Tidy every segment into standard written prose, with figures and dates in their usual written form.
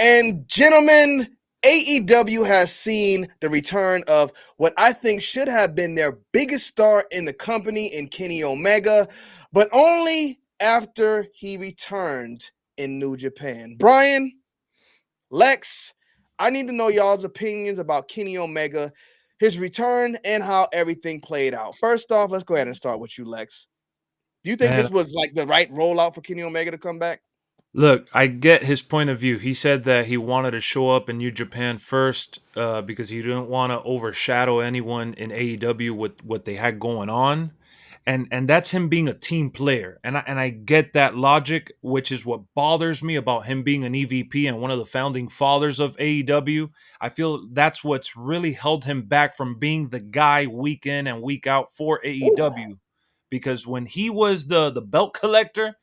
And gentlemen, AEW has seen the return of what I think should have been their biggest star in the company in Kenny Omega, but only after he returned in New Japan. Brian, Lex, I need to know y'all's opinions about Kenny Omega, his return, and how everything played out. First off, let's go ahead and start with you, Lex. Do you think Man, this was like the right rollout for Kenny Omega to come back? look, I get his point of view. He said that he wanted to show up in New Japan first because he didn't want to overshadow anyone in AEW with what they had going on. And that's him being a team player. And I get that logic, which is what bothers me about him being an EVP and one of the founding fathers of AEW. I feel that's what's really held him back from being the guy week in and week out for Ooh. AEW. Because when he was the belt collector,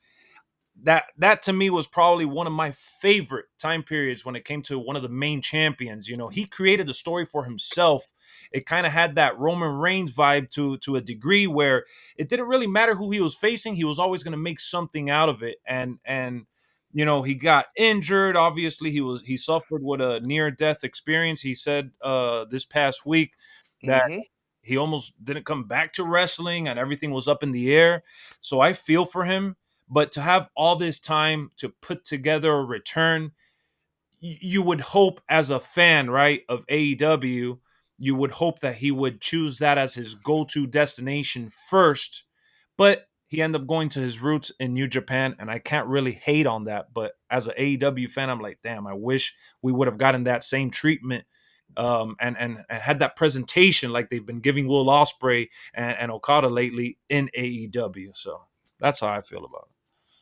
that to me was probably one of my favorite time periods when it came to one of the main champions. You know, he created the story for himself. It kind of had that Roman Reigns vibe to a degree where it didn't really matter who he was facing. He was always going to make something out of it. And you know, he got injured. Obviously, he suffered with a near death experience. He said this past week that Mm-hmm. he almost didn't come back to wrestling and everything was up in the air. So I feel for him. But to have all this time to put together a return, you would hope as a fan, right, of AEW, you would hope that he would choose that as his go-to destination first. But he ended up going to his roots in New Japan, and I can't really hate on that. But as an AEW fan, I'm like, damn, I wish we would have gotten that same treatment and had that presentation like they've been giving Will Ospreay and Okada lately in AEW. So that's how I feel about it.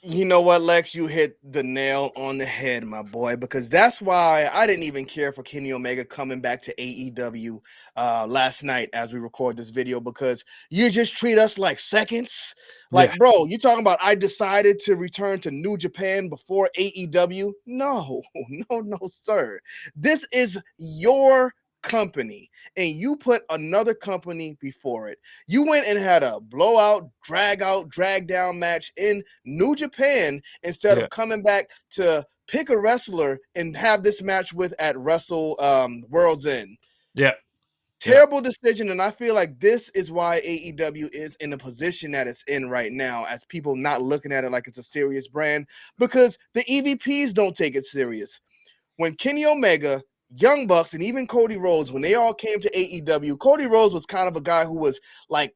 You know what, Lex? You hit the nail on the head, my boy, because that's why I didn't even care for Kenny Omega coming back to AEW last night as we record this video, because you just treat us like seconds. Yeah. Like, bro, you talking about I decided to return to New Japan before AEW? No, no, sir. This is your company, and you put another company before it. You went and had a blowout, drag down match in New Japan instead Yeah. of coming back to pick a wrestler and have this match with at Wrestle World's End. Yeah. Yeah. Terrible decision, and I feel like this is why AEW is in the position that it's in right now, as people not looking at it like it's a serious brand, because the EVPs don't take it serious. When Kenny Omega, Young Bucks, and even Cody Rhodes, when they all came to AEW, Cody Rhodes was kind of a guy who was like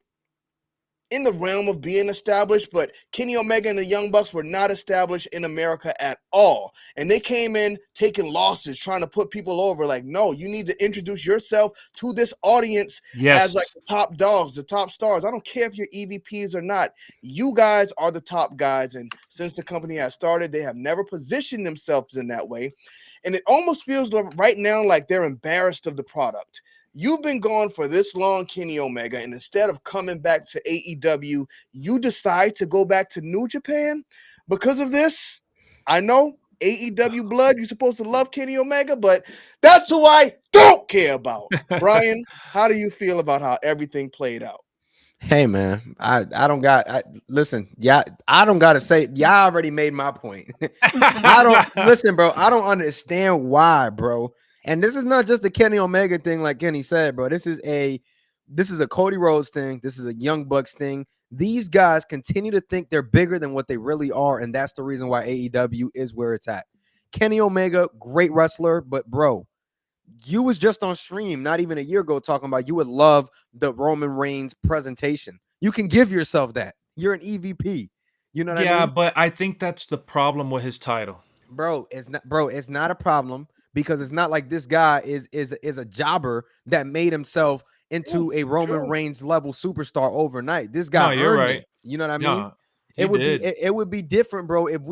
in the realm of being established, but Kenny Omega and the Young Bucks were not established in America at all. And they came in taking losses, trying to put people over. Like, no, you need to introduce yourself to this audience as Yes. like the top dogs, the top stars. I don't care if you're EVPs or not. You guys are the top guys. And since the company has started, they have never positioned themselves in that way. And it almost feels right now like they're embarrassed of the product. You've been gone for this long, Kenny Omega, and instead of coming back to AEW, you decide to go back to New Japan because of this. I know AEW blood, you're supposed to love Kenny Omega, but that's who I don't care about. Brian, how do you feel about how everything played out? Hey man, I don't got listen, yeah, I don't gotta say y'all already made my point. I don't listen, bro. I don't understand why, bro. And this is not just a Kenny Omega thing, like Kenny said, bro. This is a Cody Rhodes thing. This is a Young Bucks thing. These guys continue to think they're bigger than what they really are, and that's the reason why AEW is where it's at. Kenny Omega, great wrestler, but bro, you was just on stream not even a year ago talking about you would love the Roman Reigns presentation. You can give yourself that. You're an EVP. You know what I Yeah, mean? but I think that's the problem with his title. It's not a problem because it's not like this guy is a jobber that made himself Ooh, into a Roman true. Reigns level superstar overnight. This No, guy you're earned it. right. You know what I mean? Yeah, he It would be did. it would be different, bro. If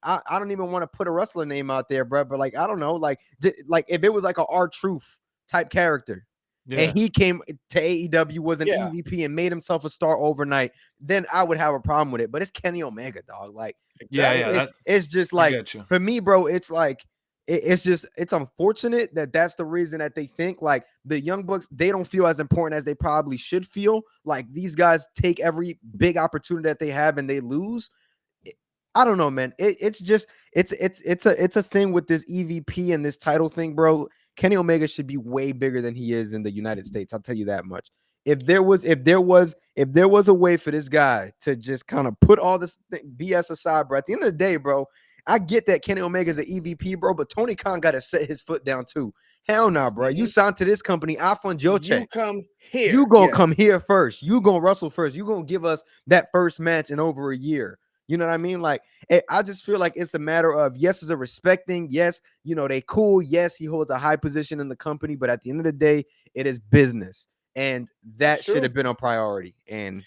I don't even want to put a wrestler name out there, bro, but like I don't know, like if it was like a R Truth type character, and Yeah. he came to AEW, was an Yeah, EVP, and made himself a star overnight, then I would have a problem with it. But it's Kenny Omega, dog. Like Yeah, yeah, exactly. it's just I like get you. for me, bro. It's like it's unfortunate that that's the reason that they think like the Young Bucks, they don't feel as important as they probably should feel. Like these guys take every big opportunity that they have and they lose. I don't know, man. It's just it's a thing with this EVP and this title thing, bro. Kenny Omega should be way bigger than he is in the United States. I'll tell you that much. If there was a way for this guy to just kind of put all this BS aside, bro. At the end of the day, bro, I get that Kenny Omega is an EVP, bro, but Tony Khan got to set his foot down too. Hell no, bro. You Mhm. signed to this company. I fund your You checks. come You here. gonna Yes. come here first. You gonna wrestle first. You gonna give us that first match in over a year. You know what I mean? Like, I just feel like it's a matter of yes, it's a respecting. Yes, they cool. Yes, he holds a high position in the company, but at the end of the day, it is business, and It's that should true. have been a priority. And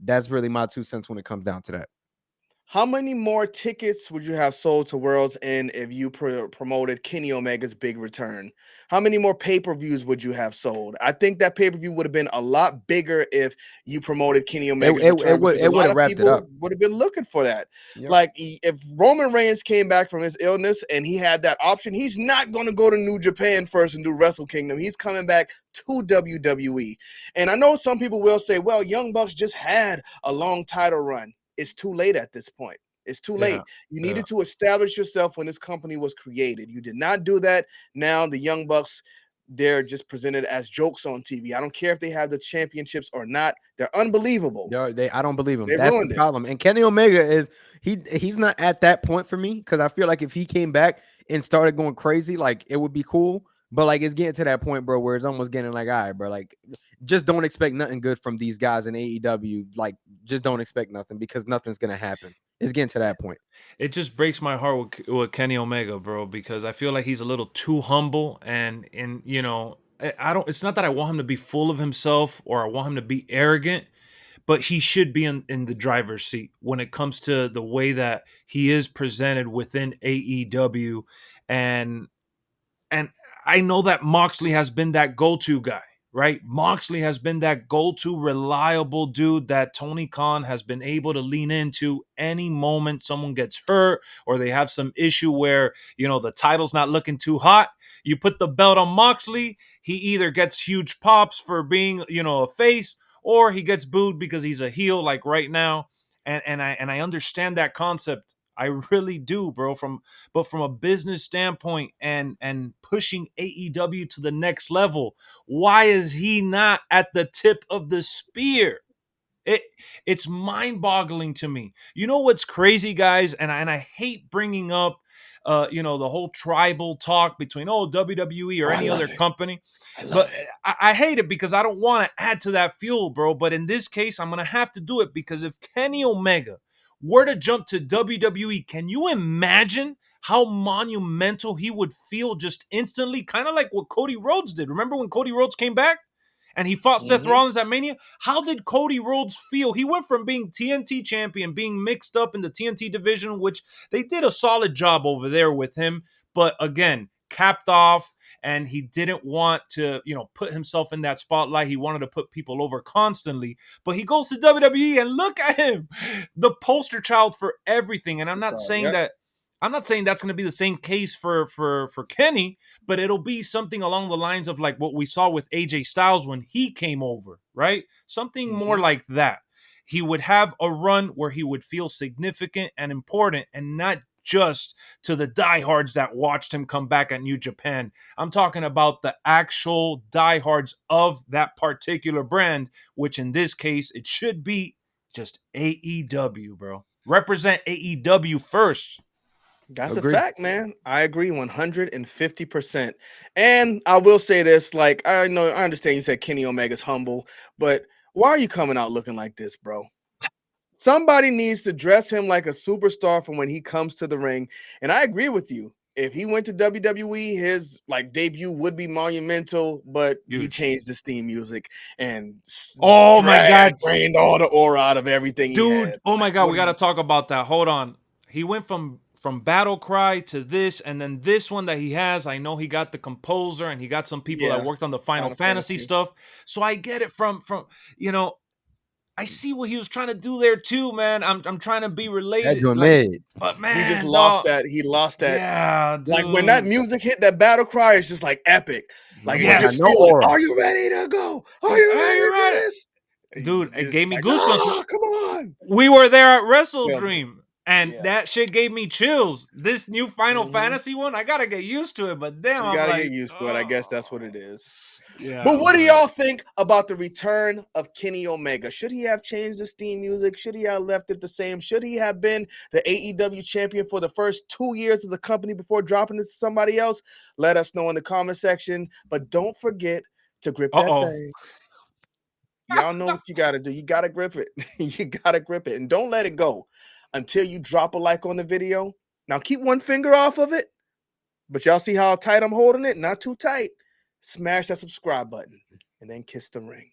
that's really my 2 cents when it comes down to that. How many more tickets would you have sold to World's End if you promoted Kenny Omega's big return? How many more pay-per-views would you have sold? I think that pay-per-view would have been a lot bigger if you promoted Kenny It Omega's it, it return would because a it would lot have of wrapped it people up. would have been looking for that. Yep. Like if Roman Reigns came back from his illness and he had that option, he's not going to go to New Japan first and do Wrestle Kingdom. He's coming back to WWE. And I know some people will say, well, Young Bucks just had a long title run. It's too late at this point. It's too Yeah. late. You Yeah. needed to establish yourself when this company was created. You did not do that. Now the Young Bucks, they're just presented as jokes on TV. I don't care if they have the championships or not. They're unbelievable. I don't believe him. They That's the ruined it. problem. And Kenny Omega he's not at that point for me because I feel like if he came back and started going crazy, like it would be cool. But like it's getting to that point, bro, where it's almost getting like, all right, bro, like just don't expect nothing good from these guys in AEW. Like, just don't expect nothing because nothing's gonna happen. It's getting to that point. It just breaks my heart with Kenny Omega, bro, because I feel like he's a little too humble, and I don't. It's not that I want him to be full of himself or I want him to be arrogant, but he should be in the driver's seat when it comes to the way that he is presented within AEW, and and I know that Moxley has been that go-to guy, right? Moxley has been that go-to reliable dude that Tony Khan has been able to lean into any moment someone gets hurt or they have some issue where, the title's not looking too hot. You put the belt on Moxley, he either gets huge pops for being, a face, or he gets booed because he's a heel like right now. And I understand that concept. I really do, bro. From a business standpoint and pushing AEW to the next level, why is he not at the tip of the spear? It it's mind-boggling to me. You know what's crazy, guys? And I hate bringing up the whole tribal talk between WWE or I any love other it. company. I love But it. I hate it because I don't want to add to that fuel, bro. But in this case, I'm gonna have to do it because if Kenny Omega were to jump to WWE, can you imagine how monumental he would feel just instantly? Kind of like what Cody Rhodes did. Remember when Cody Rhodes came back? And he fought Seth Mhm. Rollins at Mania. How did Cody Rhodes feel? He went from being TNT champion, being mixed up in the TNT division, which they did a solid job over there with him, but again, capped off, and he didn't want to, put himself in that spotlight. He wanted to put people over constantly, but he goes to WWE and look at him, the poster child for everything. And Yep. I'm not saying that's going to be the same case for Kenny, but it'll be something along the lines of like what we saw with AJ Styles when he came over, right? Something more Mhm. like that. He would have a run where he would feel significant and important and not just to the diehards that watched him come back at New Japan. I'm talking about the actual diehards of that particular brand, which in this case, it should be just AEW, bro. Represent AEW first. That's a Agree. fact, man. I agree 150%. And I will say this, like I understand you said Kenny Omega's humble, but why are you coming out looking like this, bro? Somebody needs to dress him like a superstar from when he comes to the ring. And I agree with you. If he went to WWE, his like debut would be monumental, but he Huge. changed his theme music and Oh my God. drained all the aura out of everything he Dude, had. oh my Like, God, what we are got to you? talk about that. Hold on. He went from Battle Cry to this, and then this one that he has. I know he got the composer and he got some people that Yeah, worked on the Final Final Fantasy Fantasy. stuff. So I get it from you know I see what he was trying to do there too, man. I'm trying to be That related, joint like, mid. but He just man, lost dog, that. He lost that. yeah, Like when that dude, music hit, that battle cry is just like epic. That Like you boy can had yes, no feel it. aura. Are you ready to go? Are like, you hey, ready you're for right, this? dude. It It's gave me like, goosebumps. come on. We were there at Wrestle Yeah. Dream. And Yeah. that shit gave me chills. This new Final Mhm. Fantasy one, I gotta get used to it. But damn, You I'm gotta like, get used to it. I guess that's what it is. yeah. But what do man. y'all think about the return of Kenny Omega? Should he have changed the theme music? Should he have left it the same? Should he have been the AEW champion for the first 2 years of the company before dropping it to somebody else? Let us know in the comment section. But don't forget to grip that Uh-oh. thing. Y'all know what you gotta do. You gotta grip it. You gotta grip it. And don't let it go until you drop a like on the video. Now keep one finger off of it. But y'all see how tight I'm holding it? Not too tight. Smash that subscribe button and then kiss the ring.